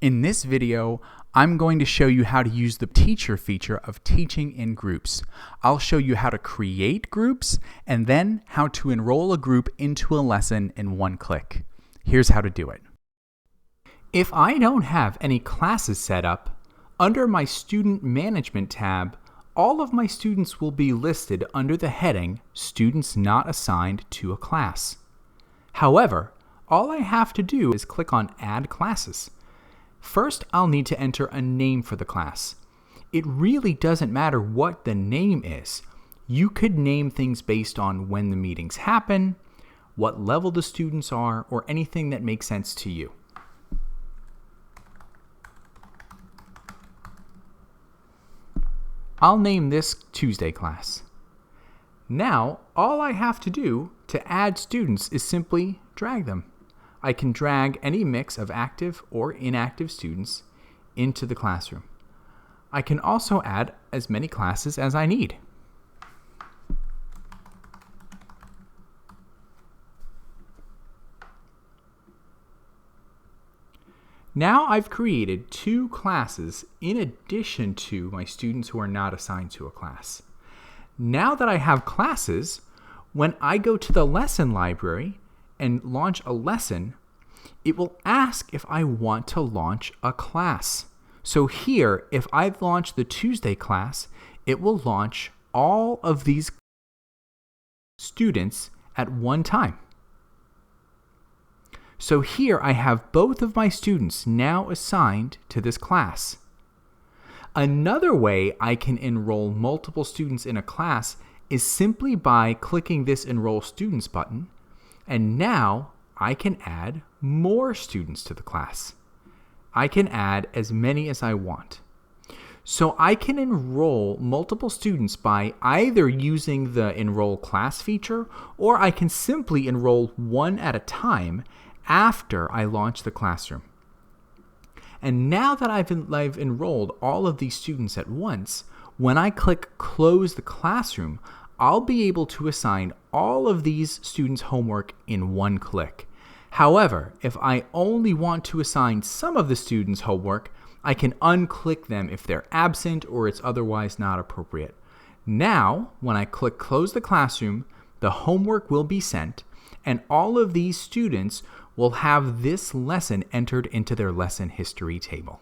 In this video, I'm going to show you how to use the teacher feature of teaching in groups. I'll show you how to create groups and then how to enroll a group into a lesson in one click. Here's how to do it. If I don't have any classes set up, under my Student Management tab, all of my students will be listed under the heading Students Not Assigned to a Class. However, all I have to do is click on Add Classes. First, I'll need to enter a name for the class. It really doesn't matter what the name is. You could name things based on when the meetings happen, what level the students are, or anything that makes sense to you. I'll name this Tuesday class. Now, all I have to do to add students is simply drag them. I can drag any mix of active or inactive students into the classroom. I can also add as many classes as I need. Now I've created 2 classes in addition to my students who are not assigned to a class. Now that I have classes, when I go to the lesson library and launch a lesson, it will ask if I want to launch a class. So here, if I launch the Tuesday class, it will launch all of these students at one time. So here I have both of my students now assigned to this class. Another way I can enroll multiple students in a class is simply by clicking this Enroll Students button, and now I can add more students to the class. I can add as many as I want. So I can enroll multiple students by either using the Enroll Class feature, or I can simply enroll one at a time after I launch the classroom. And now that I've enrolled all of these students at once, when I click Close the Classroom, I'll be able to assign all of these students' homework in one click. However, if I only want to assign some of the students' homework, I can unclick them if they're absent or it's otherwise not appropriate. Now, when I click Close the Classroom, the homework will be sent, and all of these students will have this lesson entered into their lesson history table.